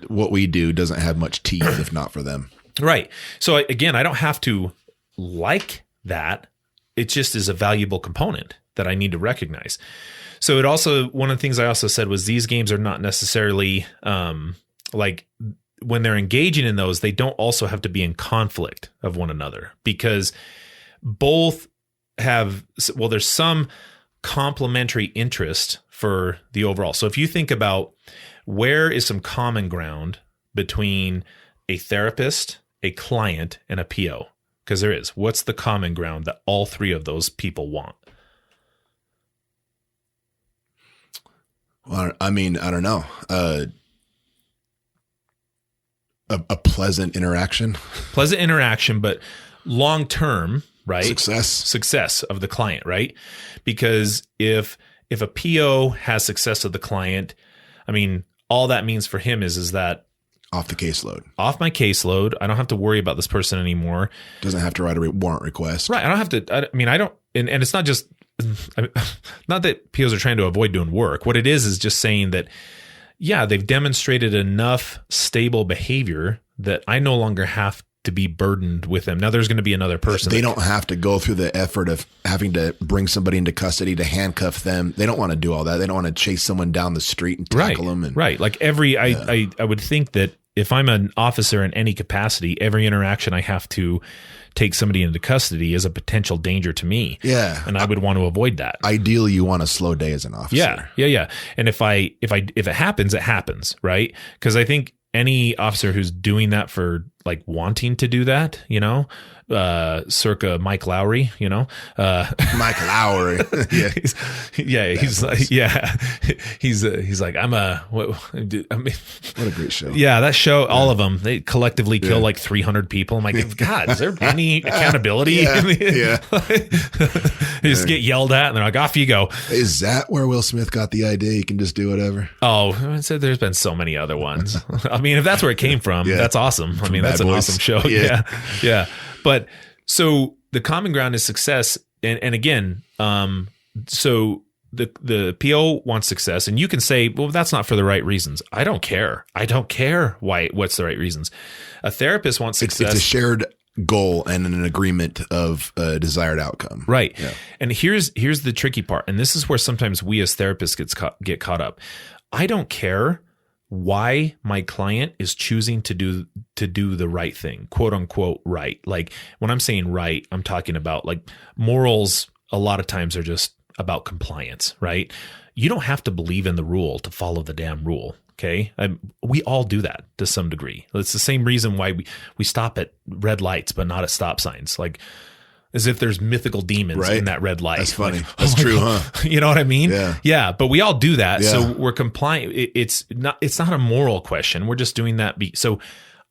What we do doesn't have much teeth if not for them. Right. So again, I don't have to like that. It just is a valuable component that I need to recognize. So it also, one of the things I also said was these games are not necessarily like when they're engaging in those, they don't also have to be in conflict of one another, because both have, well, there's some complementary interest for the overall. So if you think about where is some common ground between a therapist, a client, and a PO, because there is. What's the common ground that all three of those people want? Well, I don't know. A pleasant interaction. Pleasant interaction, but long term, right? Success of the client, right? Because if a PO has success of the client, all that means for him is that Off the caseload. Off my caseload. I don't have to worry about this person anymore. Doesn't have to write a warrant request. Right. I don't have to. I don't. And it's not just. Not that POs are trying to avoid doing work. What it is just saying that, yeah, they've demonstrated enough stable behavior that I no longer have to be burdened with them. Now there's going to be another person. They don't have to go through the effort of having to bring somebody into custody to handcuff them. They don't want to do all that. They don't want to chase someone down the street and tackle them. And, right. Like I would think that if I'm an officer in any capacity, every interaction I have to take somebody into custody is a potential danger to me. Yeah. And I would want to avoid that. Ideally, you want a slow day as an officer. Yeah. And if it happens, it happens. Right. Because I think any officer who's doing that for like wanting to do that, circa Mike Lowry, Mike Lowry. He's like, what a great show. Yeah. That show, all of them, they collectively kill like 300 people. I'm like, God, is there any accountability? Yeah. They just get yelled at and they're like, off you go. Is that where Will Smith got the idea? You can just do whatever. Oh, I said there's been so many other ones. I mean, if that's where it came from, that's awesome. I mean, that's an awesome show. Yeah. But so the common ground is success. And again, so the PO wants success, and you can say, well, that's not for the right reasons. I don't care. What's the right reasons. A therapist wants success. It's a shared goal and an agreement of a desired outcome. Right. Yeah. And here's the tricky part. And this is where sometimes we as therapists get caught up. I don't care why my client is choosing to do the right thing, quote unquote, right. Like when I'm saying right, I'm talking about like morals. A lot of times are just about compliance, right? You don't have to believe in the rule to follow the damn rule. Okay. We all do that to some degree. It's the same reason why we stop at red lights, but not at stop signs. Like, as if there's mythical demons in that red light. That's funny. That's true, huh? You know what I mean? Yeah. But we all do that. Yeah. So we're compliant. It's not a moral question. We're just doing that. So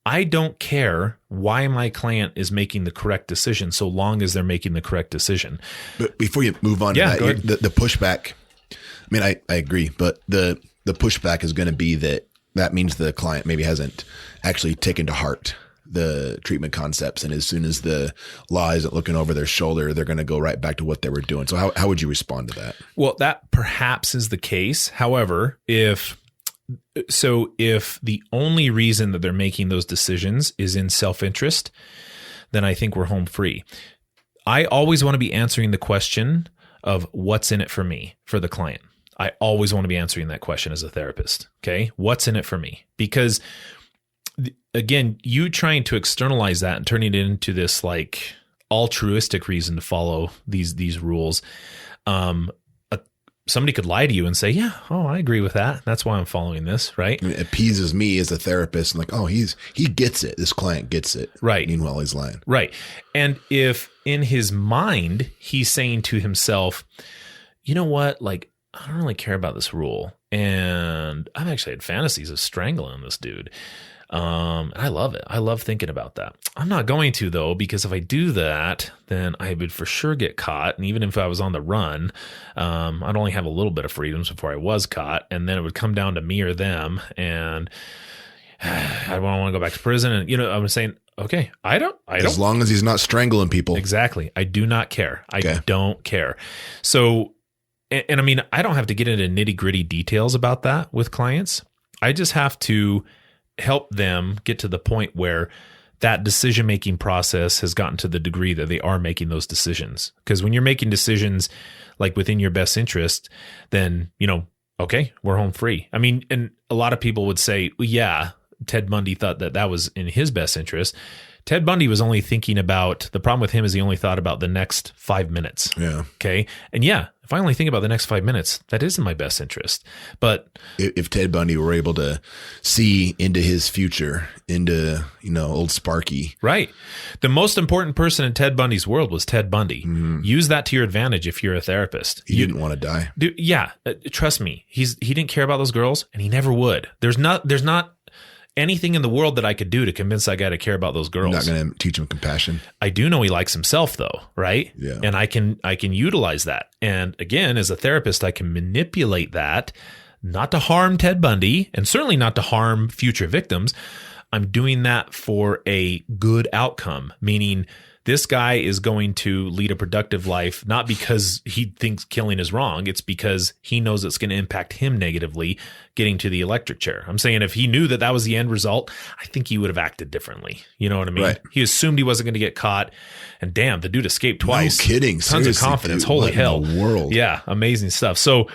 I don't care why my client is making the correct decision so long as they're making the correct decision. But before you move on to that, the pushback, I mean, I agree, but the pushback is going to be that means the client maybe hasn't actually taken to heart the treatment concepts. And as soon as the law isn't looking over their shoulder, they're going to go right back to what they were doing. So how would you respond to that? Well, that perhaps is the case. However, if the only reason that they're making those decisions is in self-interest, then I think we're home free. I always want to be answering the question of what's in it for me, for the client. I always want to be answering that question as a therapist. Okay. What's in it for me? Because again, you trying to externalize that and turning it into this like altruistic reason to follow these rules. Somebody could lie to you and say, yeah, I agree with that. That's why I'm following this. Right. It appeases me as a therapist. I'm like, he gets it. This client gets it. Right. Meanwhile, he's lying. Right. And if in his mind, he's saying to himself, you know what? Like, I don't really care about this rule. And I've actually had fantasies of strangling this dude. And I love it. I love thinking about that. I'm not going to though, because if I do that, then I would for sure get caught. And even if I was on the run, I'd only have a little bit of freedoms before I was caught. And then it would come down to me or them. And I don't want to go back to prison. And, I'm saying, okay, I don't. As long as he's not strangling people. Exactly. I do not care. I don't care. So, and I mean, I don't have to get into nitty gritty details about that with clients. I just have to help them get to the point where that decision-making process has gotten to the degree that they are making those decisions. Because when you're making decisions like within your best interest, then, okay, we're home free. I mean, and a lot of people would say, well, yeah, Ted Bundy thought that was in his best interest. Ted Bundy was only thinking about, the problem with him is he only thought about the next 5 minutes. Yeah. Okay. And yeah, if I only think about the next 5 minutes, that is in my best interest. But if Ted Bundy were able to see into his future, into, old Sparky. Right. The most important person in Ted Bundy's world was Ted Bundy. Mm-hmm. Use that to your advantage if you're a therapist. He didn't want to die. Yeah. Trust me. He didn't care about those girls, and he never would. There's not anything in the world that I could do to convince that guy to care about those girls. You're not going to teach him compassion. I do know he likes himself though, right? Yeah. And I can utilize that. And again, as a therapist, I can manipulate that not to harm Ted Bundy and certainly not to harm future victims. I'm doing that for a good outcome, meaning this guy is going to lead a productive life, not because he thinks killing is wrong. It's because he knows it's going to impact him negatively getting to the electric chair. I'm saying if he knew that that was the end result, I think he would have acted differently. You know what I mean? Right. He assumed he wasn't going to get caught. And damn, the dude escaped twice. No kidding. Tons Seriously, of confidence. dude, Holy what hell. in the world? Yeah, amazing stuff. So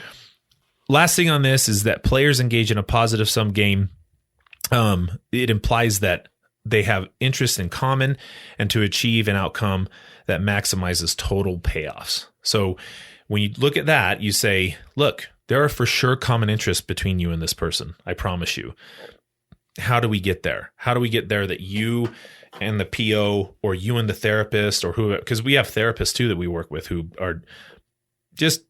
last thing on this is that players engage in a positive sum game. It implies that they have interests in common and to achieve an outcome that maximizes total payoffs. So when you look at that, you say, look, there are for sure common interests between you and this person. I promise you. How do we get there? How do we get there that you and the PO or you and the therapist or who, because we have therapists too that we work with who are just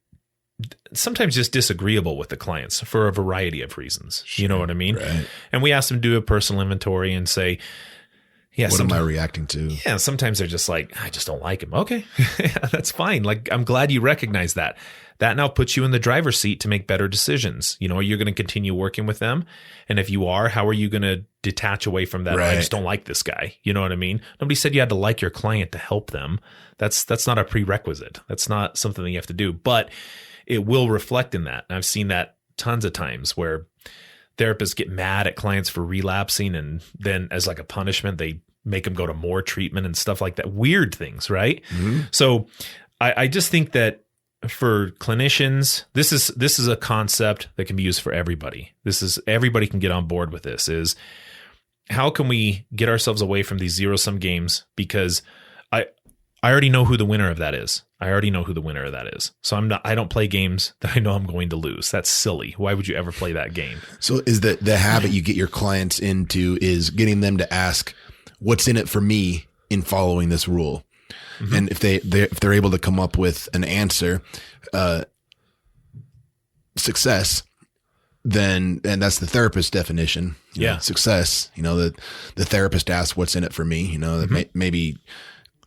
sometimes just disagreeable with the clients for a variety of reasons. Sure, you know what I mean? Right. And we ask them to do a personal inventory and say, yeah, what am I reacting to? Yeah. Sometimes they're just like, I just don't like him. Okay. Yeah, that's fine. Like, I'm glad you recognize that. That now puts you in the driver's seat to make better decisions. You know, you're going to continue working with them. And if you are, how are you going to detach away from that? Right. I just don't like this guy. You know what I mean? Nobody said you had to like your client to help them. That's not a prerequisite. That's not something that you have to do, but it will reflect in that. And I've seen that tons of times where therapists get mad at clients for relapsing. And then as like a punishment, they make them go to more treatment and stuff like that. Weird things. Right. Mm-hmm. So I just think that for clinicians, this is a concept that can be used for everybody. Everybody can get on board with this is how can we get ourselves away from these zero sum games? Because I already know who the winner of that is. So I don't play games that I know I'm going to lose. That's silly. Why would you ever play that game? So is the habit you get your clients into is getting them to ask what's in it for me in following this rule? Mm-hmm. And if they're able to come up with an answer, success, then, and that's the therapist's definition. Yeah. Know, success, the therapist asks what's in it for me, that mm-hmm. maybe,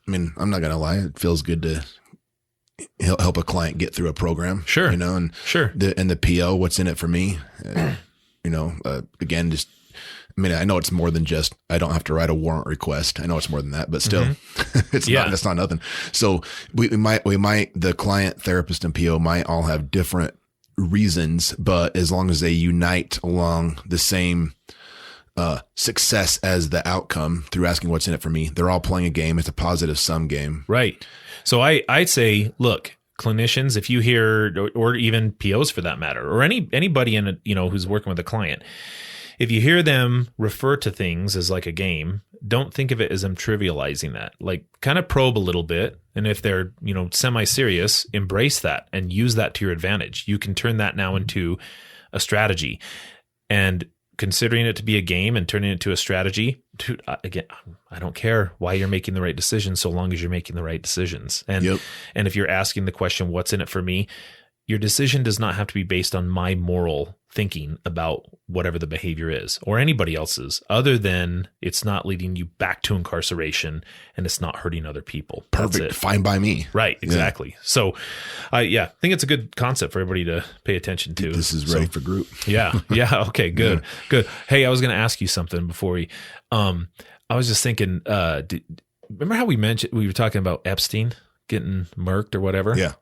I mean, I'm not going to lie. It feels good to help a client get through a program. Sure. And sure. The PO, what's in it for me? Again, just, I mean, I know it's more than just, I don't have to write a warrant request. I know it's more than that, but still mm-hmm. That's not nothing. So we might, the client, therapist, and PO might all have different reasons, but as long as they unite along the same success as the outcome through asking what's in it for me, they're all playing a game. It's a positive sum game. Right. So I'd say, look, clinicians, if you hear, or even POs for that matter, or anybody in who's working with a client, if you hear them refer to things as like a game, don't think of it as them trivializing that. Like, kind of probe a little bit. And if they're, semi-serious, embrace that and use that to your advantage. You can turn that now into a strategy. And considering it to be a game and turning it into a strategy, dude, again, I don't care why you're making the right decisions so long as you're making the right decisions. And and if you're asking the question, what's in it for me? Your decision does not have to be based on my moral thinking about whatever the behavior is or anybody else's, other than it's not leading you back to incarceration and it's not hurting other people. Perfect. Fine by me. Right. Exactly. Yeah. So, I think it's a good concept for everybody to pay attention to. This is ready for group. Yeah. Yeah. Okay. Good. Yeah. Good. Hey, I was going to ask you something before we, I was just thinking, remember how we were talking about Epstein getting murked or whatever? Yeah.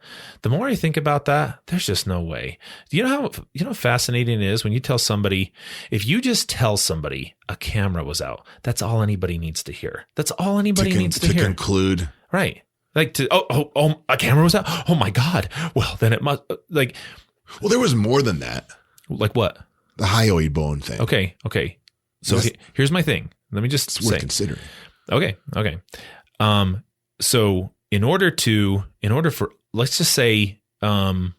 The more I think about that, there's just no way. Do you know how fascinating it is when you tell somebody, if you just tell somebody a camera was out, that's all anybody needs to hear. That's all anybody needs to hear. To conclude. Right. Like a camera was out. Oh my God. Well, then it must well, there was more than that. Like what? The hyoid bone thing. Okay. So here's my thing. Let me just say. Worth considering. Okay. So in order for, let's just say, so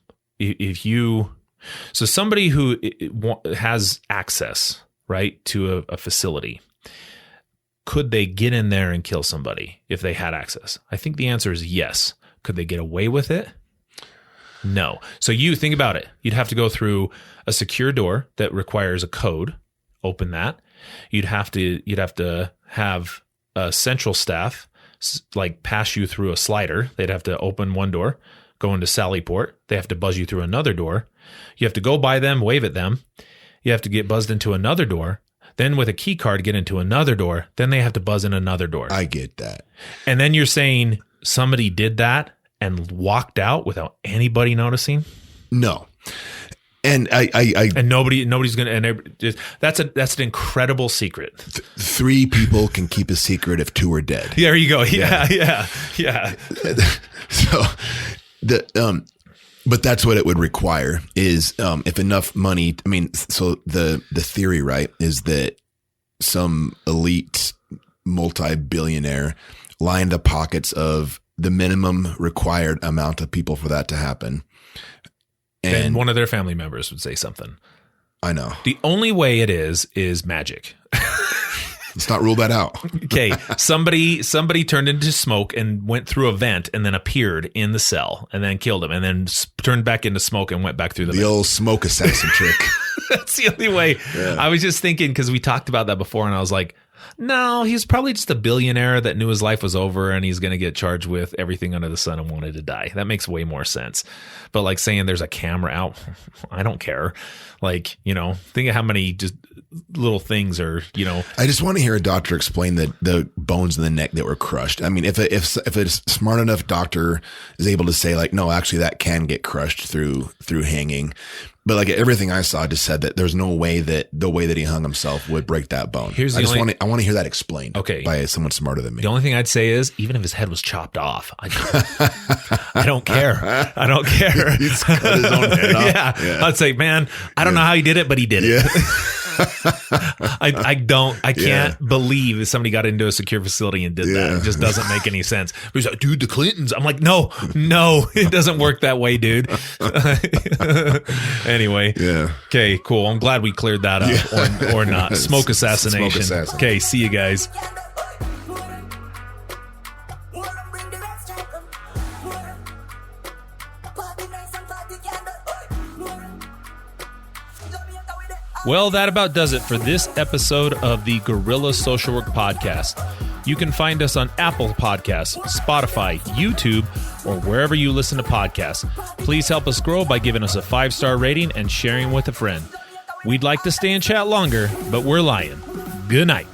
somebody who has access, right, to a facility, could they get in there and kill somebody if they had access? I think the answer is yes. Could they get away with it? No. So you think about it. You'd have to go through a secure door that requires a code. Open that. You'd have to have a central staff like pass you through a slider. They'd have to open one door, go into Sallyport. They have to buzz you through another door. You have to go by them, wave at them. You have to get buzzed into another door. Then with a key card, get into another door. Then they have to buzz in another door. I get that. And then you're saying somebody did that and walked out without anybody noticing? No. And and nobody's gonna, and that's an incredible secret. 3 people can keep a secret if 2 are dead. There you go. Yeah. So but that's what it would require is if enough money. I mean, so the theory, right, is that some elite multi-billionaire lined the pockets of the minimum required amount of people for that to happen. And one of their family members would say something. I know. The only way it is magic. Let's not rule that out. Okay. Somebody turned into smoke and went through a vent and then appeared in the cell and then killed him and then turned back into smoke and went back through the vent. Old smoke assassin trick. That's the only way. Yeah. I was just thinking, because we talked about that before, and I was like, no, he's probably just a billionaire that knew his life was over and he's going to get charged with everything under the sun and wanted to die. That makes way more sense. But like saying there's a camera out, I don't care. Like, think of how many just little things are, I just want to hear a doctor explain the bones in the neck that were crushed. I mean, if a smart enough doctor is able to say like, no, actually that can get crushed through hanging. But like everything I saw just said that there's no way that the way that he hung himself would break that bone. I want to hear that explained by someone smarter than me. The only thing I'd say is even if his head was chopped off, I don't care. I don't care. He's cut his own head off. Yeah. I'd say, man, I don't know how he did it, but he did it. I can't believe that somebody got into a secure facility and did that. It just doesn't make any sense. But he's like, dude, the Clintons. I'm like, no, it doesn't work that way, dude. Anyway. Yeah. Okay, cool. I'm glad we cleared that up or not. Smoke assassination. Okay, see you guys. Well, that about does it for this episode of the Guerrilla Social Work Podcast. You can find us on Apple Podcasts, Spotify, YouTube, or wherever you listen to podcasts. Please help us grow by giving us a 5-star rating and sharing with a friend. We'd like to stay and chat longer, but we're lying. Good night.